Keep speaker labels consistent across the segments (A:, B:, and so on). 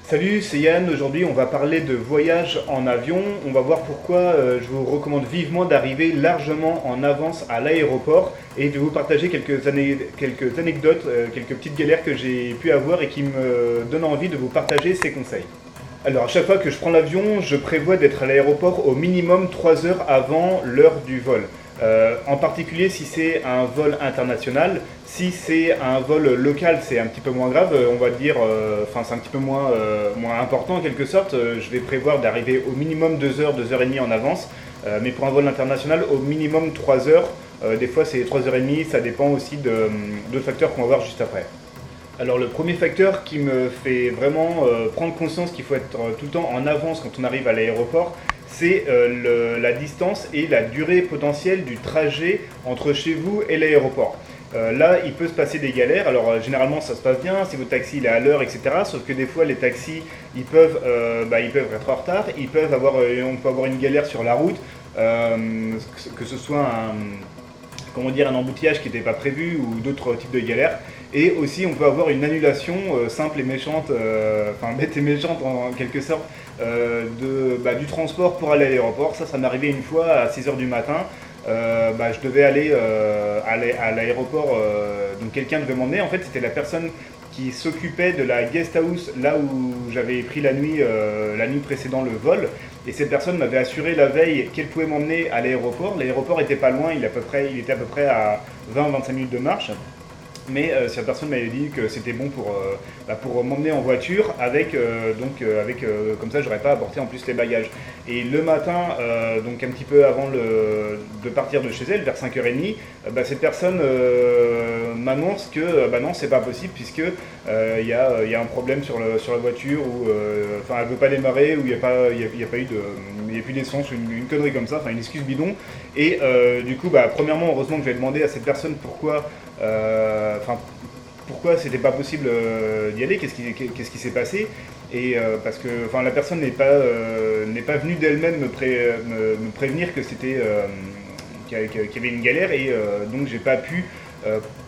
A: Salut, c'est Yann. Aujourd'hui, on va parler de voyage en avion. On va voir pourquoi je vous recommande vivement d'arriver largement en avance à l'aéroport et de vous partager quelques anecdotes, quelques petites galères que j'ai pu avoir et qui me donnent envie de vous partager ces conseils. Alors, à chaque fois que je prends l'avion, je prévois d'être à l'aéroport au minimum 3 heures avant l'heure du vol. En particulier si c'est un vol international. Si c'est un vol local, c'est un petit peu moins grave, on va dire, enfin c'est un petit peu moins important en quelque sorte. Je vais prévoir d'arriver au minimum 2 heures, 2 heures et demie en avance, mais pour un vol international, au minimum 3 heures. Des fois c'est 3 heures et demie, ça dépend aussi d'autres facteurs qu'on va voir juste après. Alors le premier facteur qui me fait vraiment prendre conscience qu'il faut être tout le temps en avance quand on arrive à l'aéroport, c'est la distance et la durée potentielle du trajet entre chez vous et l'aéroport. Là, il peut se passer des galères. Alors généralement ça se passe bien, si votre taxi il est à l'heure, etc. Sauf que des fois les taxis ils peuvent être en retard, on peut avoir une galère sur la route, que ce soit un embouteillage qui n'était pas prévu ou d'autres types de galères. Et aussi, on peut avoir une annulation simple et méchante, enfin bête et méchante en quelque sorte, du transport pour aller à l'aéroport. Ça m'est arrivé une fois à 6 heures du matin. Je devais aller à l'aéroport, donc quelqu'un devait m'emmener. En fait, c'était la personne qui s'occupait de la guest house là où j'avais pris la nuit précédant le vol. Et cette personne m'avait assuré la veille qu'elle pouvait m'emmener à l'aéroport. L'aéroport était pas loin, il était à peu près à 20-25 minutes de marche. Mais cette personne m'avait dit que c'était bon pour m'emmener en voiture comme ça j'aurais pas à porter en plus les bagages. Et le matin, donc un petit peu avant de partir de chez elle, vers 5h30, cette personne m'annonce que non, c'est pas possible puisque il y a un problème sur la voiture ou elle veut pas démarrer ou il y a plus d'essence ou une connerie comme ça, enfin une excuse bidon. Et du coup, premièrement, heureusement que j'ai demandé à cette personne pourquoi c'était pas possible d'y aller, qu'est-ce qui s'est passé. Et parce que la personne n'est pas venue d'elle-même me prévenir que qu'il y avait une galère, et donc j'ai pas pu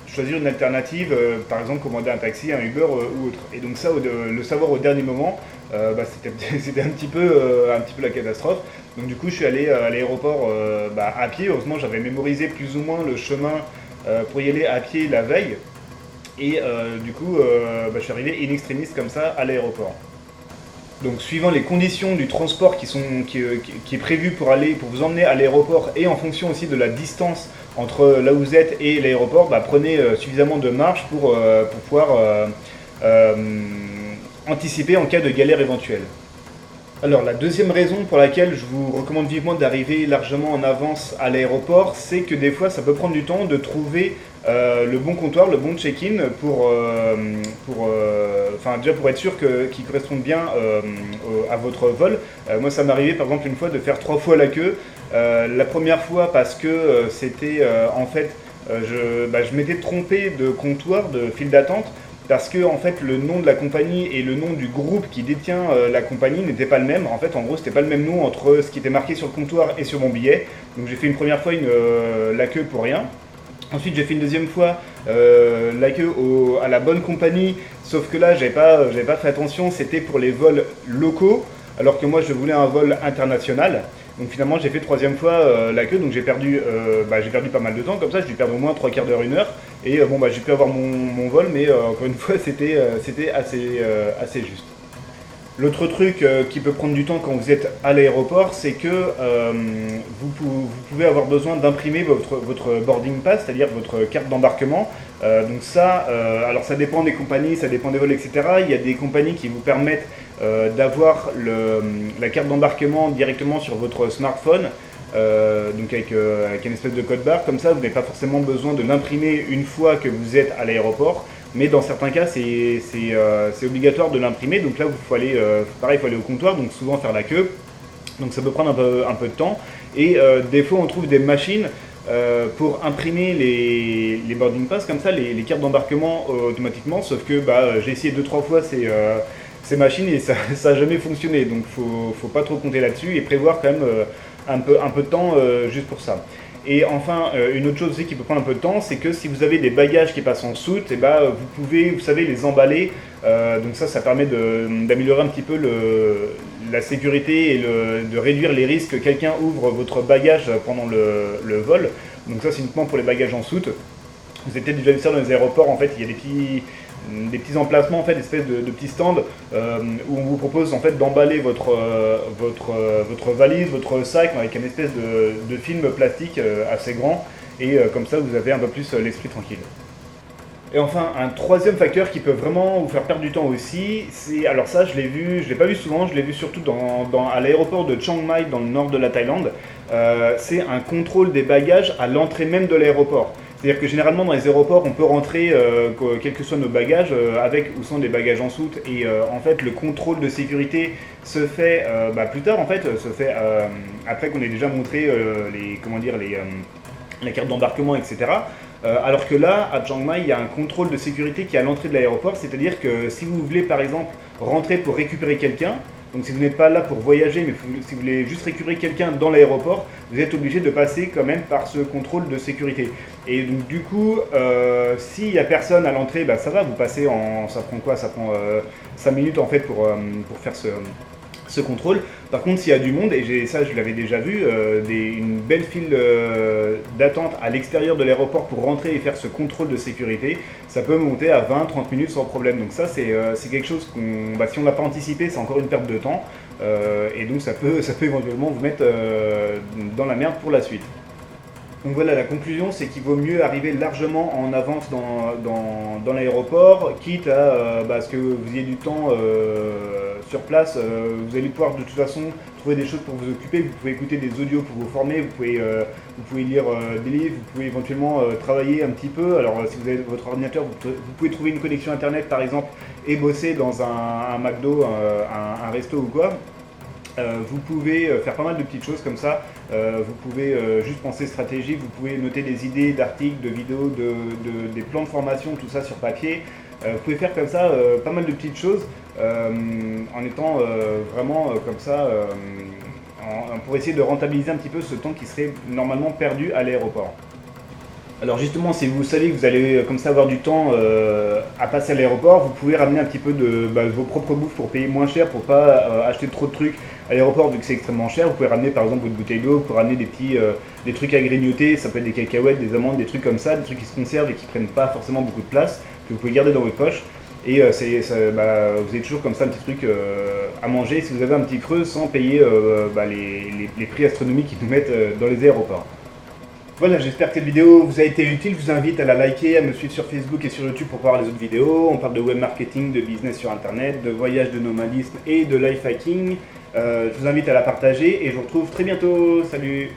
A: choisir une alternative, par exemple commander un taxi, un Uber ou autre. Et donc ça, le savoir au dernier moment, c'était un petit peu la catastrophe. Donc du coup je suis allé à l'aéroport à pied. Heureusement j'avais mémorisé plus ou moins le chemin pour y aller à pied la veille. Et je suis arrivé in extremis comme ça à l'aéroport. Donc suivant les conditions du transport qui est prévu pour vous emmener à l'aéroport, et en fonction aussi de la distance entre là où vous êtes et l'aéroport, prenez suffisamment de marge pour pouvoir anticiper en cas de galère éventuelle. Alors la deuxième raison pour laquelle je vous recommande vivement d'arriver largement en avance à l'aéroport, c'est que des fois ça peut prendre du temps de trouver le bon comptoir, le bon check-in déjà pour être sûr qu'il corresponde bien à votre vol. Moi ça m'est arrivé par exemple une fois de faire 3 fois la queue. La première fois parce que je m'étais trompé de comptoir, de file d'attente. Parce que en fait le nom de la compagnie et le nom du groupe qui détient la compagnie n'étaient pas le même. En fait en gros c'était pas le même nom entre ce qui était marqué sur le comptoir et sur mon billet. Donc j'ai fait une première fois la queue pour rien. Ensuite j'ai fait une deuxième fois la queue à la bonne compagnie, sauf que là j'avais pas fait attention, c'était pour les vols locaux, alors que moi je voulais un vol international. Donc finalement j'ai fait troisième fois la queue, donc j'ai perdu pas mal de temps, comme ça j'ai dû perdre au moins 3 quarts d'heure, 1 heure. Et j'ai pu avoir mon vol, mais encore une fois c'était assez juste. L'autre truc qui peut prendre du temps quand vous êtes à l'aéroport, c'est que vous pouvez avoir besoin d'imprimer votre boarding pass, c'est-à-dire votre carte d'embarquement. Donc ça, alors ça dépend des compagnies, ça dépend des vols, etc. Il y a des compagnies qui vous permettent d'avoir la carte d'embarquement directement sur votre smartphone, donc avec une espèce de code barre. Comme ça, vous n'avez pas forcément besoin de l'imprimer une fois que vous êtes à l'aéroport. Mais dans certains cas, c'est obligatoire de l'imprimer. Donc là, il faut aller au comptoir, donc souvent faire la queue. Donc ça peut prendre un peu de temps. Et des fois, on trouve des machines pour imprimer les boarding pass, comme ça, les cartes d'embarquement automatiquement. Sauf que j'ai essayé 2-3 fois ces machines et ça n'a jamais fonctionné. Donc faut pas trop compter là-dessus et prévoir quand même un peu de temps juste pour ça. Et enfin, une autre chose aussi qui peut prendre un peu de temps, c'est que si vous avez des bagages qui passent en soute, et vous pouvez, vous savez, les emballer. Donc ça permet d'améliorer un petit peu la sécurité et de réduire les risques que quelqu'un ouvre votre bagage pendant le vol. Donc ça, c'est uniquement pour les bagages en soute. Vous avez peut-être déjà vu ça dans les aéroports, en fait, il y a des petits emplacements, en fait, des espèces de petits stands où on vous propose en fait d'emballer votre valise, votre sac avec une espèce de film plastique assez grand et comme ça vous avez un peu plus l'esprit tranquille. Et enfin, un troisième facteur qui peut vraiment vous faire perdre du temps aussi, c'est, alors ça je l'ai pas vu souvent, je l'ai vu surtout à l'aéroport de Chiang Mai dans le nord de la Thaïlande, c'est un contrôle des bagages à l'entrée même de l'aéroport. C'est-à-dire que généralement dans les aéroports on peut rentrer, quels que soient nos bagages, avec ou sans des bagages en soute, et en fait le contrôle de sécurité se fait plus tard en fait, se fait après qu'on ait déjà montré la carte d'embarquement, etc. Alors que là, à Chiang Mai, il y a un contrôle de sécurité qui est à l'entrée de l'aéroport, c'est-à-dire que si vous voulez par exemple rentrer pour récupérer quelqu'un, donc si vous n'êtes pas là pour voyager, mais si vous voulez juste récupérer quelqu'un dans l'aéroport, vous êtes obligé de passer quand même par ce contrôle de sécurité. Et donc du coup, s'il n'y a personne à l'entrée, ça va, vous passez ça prend quoi? Ça prend 5 minutes en fait pour faire ce contrôle. Par contre, s'il y a du monde, et ça je l'avais déjà vu, une belle file d'attente à l'extérieur de l'aéroport pour rentrer et faire ce contrôle de sécurité, ça peut monter à 20-30 minutes sans problème. Donc ça c'est quelque chose si on n'a pas anticipé, c'est encore une perte de temps, et donc ça peut éventuellement vous mettre dans la merde pour la suite. Donc voilà, la conclusion, c'est qu'il vaut mieux arriver largement en avance dans l'aéroport, quitte à ce que vous ayez du temps sur place. Vous allez pouvoir de toute façon trouver des choses pour vous occuper. Vous pouvez écouter des audios pour vous former, vous pouvez lire des livres, vous pouvez éventuellement travailler un petit peu. Alors si vous avez votre ordinateur, vous pouvez trouver une connexion internet par exemple et bosser dans un McDo, un resto ou quoi. Vous pouvez faire pas mal de petites choses comme ça, vous pouvez juste penser stratégique, vous pouvez noter des idées d'articles, de vidéos, des plans de formation, tout ça sur papier. Vous pouvez faire comme ça pas mal de petites choses en étant vraiment comme ça, pour essayer de rentabiliser un petit peu ce temps qui serait normalement perdu à l'aéroport. Alors justement, si vous savez que vous allez comme ça avoir du temps à passer à l'aéroport, vous pouvez ramener un petit peu de vos propres bouffes pour payer moins cher, pour pas acheter trop de trucs à l'aéroport vu que c'est extrêmement cher. Vous pouvez ramener par exemple votre bouteille d'eau, vous pouvez ramener des trucs à grignoter, ça peut être des cacahuètes, des amandes, des trucs comme ça, des trucs qui se conservent et qui prennent pas forcément beaucoup de place, que vous pouvez garder dans votre poche. Et vous avez toujours comme ça un petit truc à manger si vous avez un petit creux sans payer les prix astronomiques qu'ils nous mettent dans les aéroports. Voilà, j'espère que cette vidéo vous a été utile. Je vous invite à la liker, à me suivre sur Facebook et sur YouTube pour voir les autres vidéos. On parle de web marketing, de business sur internet, de voyage, de nomadisme et de life hacking. Je vous invite à la partager et je vous retrouve très bientôt. Salut!